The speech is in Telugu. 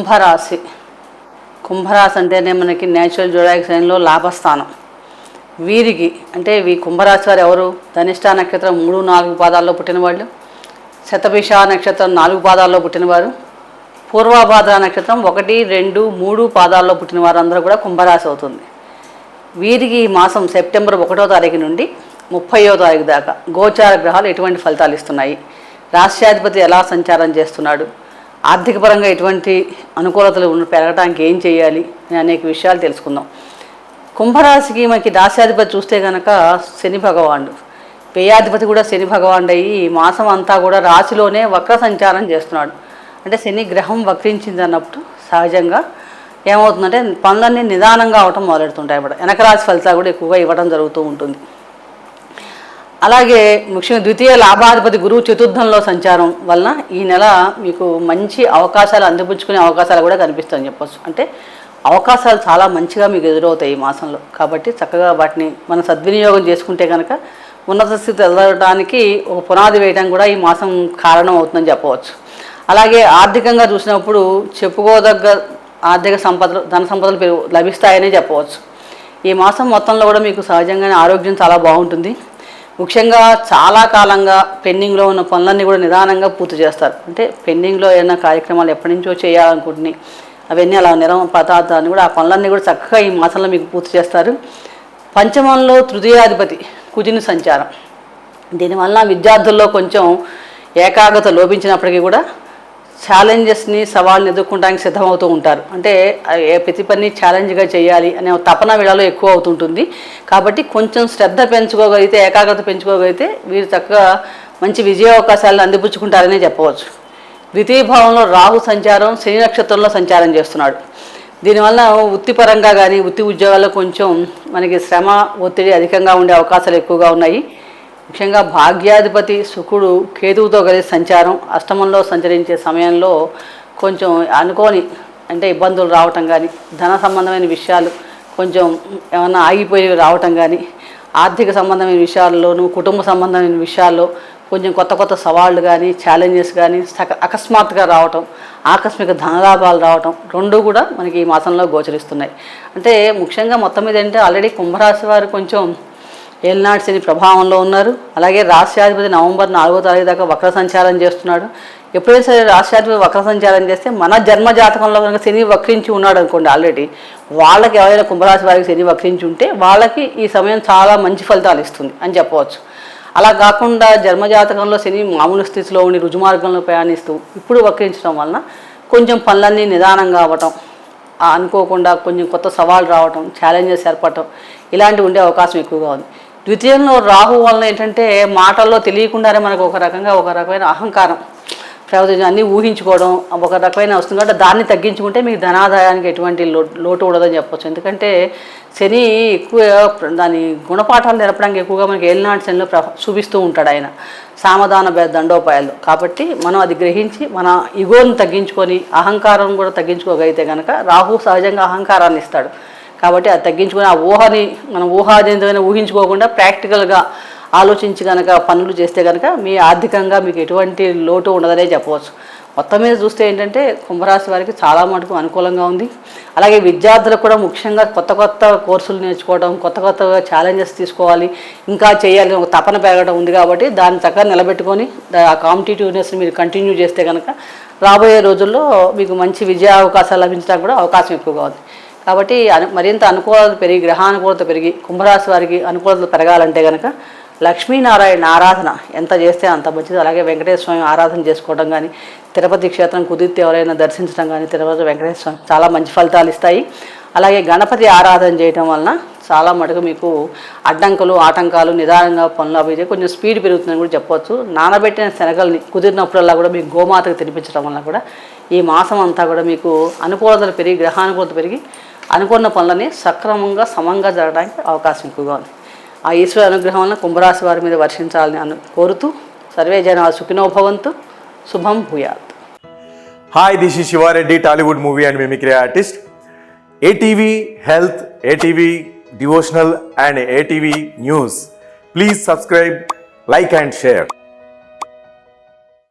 కుంభరాశి. కుంభరాశి అంటేనే మనకి నేచురల్ జోడాక్ సైన్లో లాభస్థానం. వీరికి అంటే కుంభరాశి వారు ఎవరు? ధనిష్ట నక్షత్రం 3-4 పాదాల్లో పుట్టినవాళ్ళు, శతభిష నక్షత్రం 4 పాదాల్లో పుట్టినవారు, పూర్వభాద్ర నక్షత్రం 1, 2, 3 పాదాల్లో పుట్టిన వారందరూ కూడా కుంభరాశి అవుతుంది. వీరికి ఈ మాసం సెప్టెంబర్ 1వ తారీఖు నుండి 30వ తారీఖు దాకా గోచార గ్రహాలు ఎటువంటి ఫలితాలు ఇస్తున్నాయి, రాష్ట్రాధిపతి ఎలా సంచారం చేస్తున్నాడు, ఆర్థిక పరంగా ఎటువంటి అనుకూలతలు పెరగడానికి ఏం చేయాలి అని అనేక విషయాలు తెలుసుకుందాం. కుంభరాశికి మనకి రాష్ట్రాధిపతి చూస్తే కనుక శని భగవానుడు, వ్యయాధిపతి కూడా శని భగవానుడు అయ్యి ఈ మాసం అంతా కూడా రాశిలోనే వక్ర సంచారం చేస్తున్నాడు. అంటే శని గ్రహం వక్రించింది అన్నప్పుడు సహజంగా ఏమవుతుందంటే పనులన్నీ నిదానంగా అవటం మొదలెడుతుంటాయి. అన్నమాట వెనక రాశి ఫలితాలు కూడా ఎక్కువగా ఇవ్వడం జరుగుతూ ఉంటుంది. అలాగే ముఖ్యంగా ద్వితీయ లాభాధిపతి గురువు చతుర్థంలో సంచారం వలన ఈ నెల మీకు మంచి అవకాశాలు అందిపుచ్చుకునే అవకాశాలు కూడా కనిపిస్తాయని చెప్పొచ్చు. అంటే అవకాశాలు చాలా మంచిగా మీకు ఎదురవుతాయి ఈ మాసంలో. కాబట్టి చక్కగా వాటిని మనం సద్వినియోగం చేసుకుంటే కనుక ఉన్నత స్థితి ఎదగడానికి ఒక పునాది వేయడం కూడా ఈ మాసం కారణం అవుతుందని చెప్పవచ్చు. అలాగే ఆర్థికంగా చూసినప్పుడు చెప్పుకోదగ్గ ఆర్థిక సంపదలు, ధన సంపదలు లభిస్తాయనే చెప్పవచ్చు. ఈ మాసం మొత్తంలో కూడా మీకు సహజంగానే ఆరోగ్యం చాలా బాగుంటుంది. ముఖ్యంగా చాలా కాలంగా పెండింగ్లో ఉన్న పనులన్నీ కూడా నిదానంగా పూర్తి చేస్తారు. అంటే పెండింగ్లో ఏదైనా కార్యక్రమాలు ఎప్పటి నుంచో చేయాలనుకుంటున్నాయి అవన్నీ అలా పదార్థాన్ని కూడా ఆ పనులన్నీ కూడా చక్కగా ఈ మాసంలో మీకు పూర్తి చేస్తారు. పంచమంలో తృతీయాధిపతి కుజుని సంచారం, దీనివల్ల విద్యార్థుల్లో కొంచెం ఏకాగ్రత లోపించినప్పటికీ కూడా ఛాలెంజెస్ని సవాళ్ళని ఎదుర్కొనడానికి సిద్ధమవుతూ ఉంటారు. అంటే ప్రతి పని ఛాలెంజ్గా చేయాలి అనే తపన వీళ్ళలో ఎక్కువ అవుతుంటుంది. కాబట్టి కొంచెం శ్రద్ధ పెంచుకోగలిగితే, ఏకాగ్రత పెంచుకోగలిగితే వీరు చక్కగా మంచి విజయావకాశాలను అందిపుచ్చుకుంటారనే చెప్పవచ్చు. ద్వితీయ భావంలో రాహు సంచారం శని నక్షత్రంలో సంచారం చేస్తున్నాడు. దీనివల్ల వృత్తిపరంగా కానీ వృత్తి ఉద్యోగాల్లో కొంచెం మనకి శ్రమ, ఒత్తిడి అధికంగా ఉండే అవకాశాలు ఎక్కువగా ఉన్నాయి. ముఖ్యంగా భాగ్యాధిపతి శుక్రుడు కేతువుతో కలిసి సంచారం అష్టమంలో సంచరించే సమయంలో కొంచెం అనుకోని అంటే ఇబ్బందులు రావటం కానీ, ధన సంబంధమైన విషయాలు కొంచెం ఏమన్నా ఆగిపోయి రావటం కానీ, ఆర్థిక సంబంధమైన విషయాల్లోనూ కుటుంబ సంబంధమైన విషయాల్లో కొంచెం కొత్త సవాళ్ళు కానీ ఛాలెంజెస్ కానీ అకస్మాత్తుగా రావటం, ఆకస్మిక ధనలాభాలు రావటం రెండూ కూడా మనకి ఈ మాసంలో గోచరిస్తున్నాయి. అంటే ముఖ్యంగా మొత్తం మీద ఏంటంటే ఆల్రెడీ కుంభరాశి వారు కొంచెం ఏలినాటి శని ప్రభావంలో ఉన్నారు. అలాగే రాష్ట్రాధిపతి నవంబర్ 4వ తారీఖు దాకా వక్ర సంచారం చేస్తున్నాడు. ఎప్పుడైనా సరే రాష్ట్రాధిపతి వక్ర సంచారం చేస్తే మన జన్మ జాతకంలో కనుక శని వక్రించి ఉన్నాడు అనుకోండి, ఆల్రెడీ వాళ్ళకి ఎవరైనా కుంభరాశి వారికి శని వక్రించి ఉంటే వాళ్ళకి ఈ సమయం చాలా మంచి ఫలితాలు ఇస్తుంది అని చెప్పవచ్చు. అలా కాకుండా జన్మజాతకంలో శని మామూలు స్థితిలో ఉండి రుజుమార్గంలో ప్రయాణిస్తూ ఇప్పుడు వక్రించడం వలన కొంచెం పనులన్నీ నిదానంగా అవ్వటం, అనుకోకుండా కొంచెం కొత్త సవాళ్ళు రావటం, ఛాలెంజెస్ ఏర్పడటం ఇలాంటివి ఉండే అవకాశం ఎక్కువగా ఉంది. ద్వితీయంలో రాహు వలన ఏంటంటే మాటల్లో తెలియకుండానే మనకు ఒక రకమైన అహంకారం, ప్రయోజనం అన్నీ ఊహించుకోవడం ఒక రకమైన వస్తుంది. కాబట్టి దాన్ని తగ్గించుకుంటే మీకు ధనాదాయానికి ఎటువంటి లోటు ఉండదని చెప్పొచ్చు. ఎందుకంటే శని ఎక్కువ దాని గుణపాఠాలు నేర్పడానికి ఎక్కువగా మనకి ఏలినాటి శనిలో చూపిస్తూ ఉంటాడు ఆయన సామధాన దండోపాయాలు. కాబట్టి మనం అది గ్రహించి మన ఇగోని తగ్గించుకొని అహంకారం కూడా తగ్గించుకోగలిగితే కనుక రాహు సహజంగా అహంకారాన్ని ఇస్తాడు. కాబట్టి అది తగ్గించుకొని ఆ ఊహని మనం ఊహాజనితమైన ఊహించుకోకుండా ప్రాక్టికల్గా ఆలోచించి కనుక పనులు చేస్తే కనుక మీ ఆర్థికంగా మీకు ఎటువంటి లోటు ఉండదనే చెప్పవచ్చు. మొత్తం మీద చూస్తే ఏంటంటే కుంభరాశి వారికి చాలా మటుకు అనుకూలంగా ఉంది. అలాగే విద్యార్థులకు కూడా ముఖ్యంగా కొత్త కోర్సులు నేర్చుకోవడం, కొత్తగా ఛాలెంజెస్ తీసుకోవాలి, ఇంకా చేయాలి ఒక తపన పెరగడం ఉంది. కాబట్టి దాన్ని చక్కగా నిలబెట్టుకొని ఆ కాంపిటేటివ్నెస్ని మీరు కంటిన్యూ చేస్తే కనుక రాబోయే రోజుల్లో మీకు మంచి విజయ అవకాశాలు లభించడానికి కూడా అవకాశం ఎక్కువగా ఉంది. కాబట్టి మరింత అనుకూలత పెరిగి, గ్రహానుకూలత పెరిగి కుంభరాశి వారికి అనుకూలత పెరగాలంటే కనుక లక్ష్మీనారాయణ ఆరాధన ఎంత చేస్తే అంత మంచిది. అలాగే వెంకటేశ్వర స్వామి ఆరాధన చేసుకోవడం కానీ, తిరుపతి క్షేత్రం కుదిరితే ఎవరైనా దర్శించడం కానీ, తిరుపతి వెంకటేశ్వర స్వామి చాలా మంచి ఫలితాలు ఇస్తాయి. అలాగే గణపతి ఆరాధన చేయడం వలన చాలా మటుకు మీకు అడ్డంకులు, ఆటంకాలు నిదానంగా పనులు అభివృద్ధి కొంచెం స్పీడ్ పెరుగుతుందని కూడా చెప్పవచ్చు. నానబెట్టిన శనగల్ని కుదిరినప్పుడల్లా కూడా మీకు గోమాతకు తినిపించడం వల్ల కూడా ఈ మాసం అంతా కూడా మీకు అనుకూలతలు పెరిగి, గ్రహానుకూలత పెరిగి అనుకున్న పనులని సక్రమంగా సమంగా జరగడానికి అవకాశం ఎక్కువగా ఉంది. ఆ ఈశ్వర అనుగ్రహం వల్ల కుంభరాశి వారి మీద వర్షించాలని కోరుతూ సర్వే జనా సుఖినో భవంతు, శుభం భూయాత్. Hi, this is Siva Reddy, Tollywood movie and mimicry artist. ATV Health, ATV Devotional and ATV News. Please subscribe, like and share.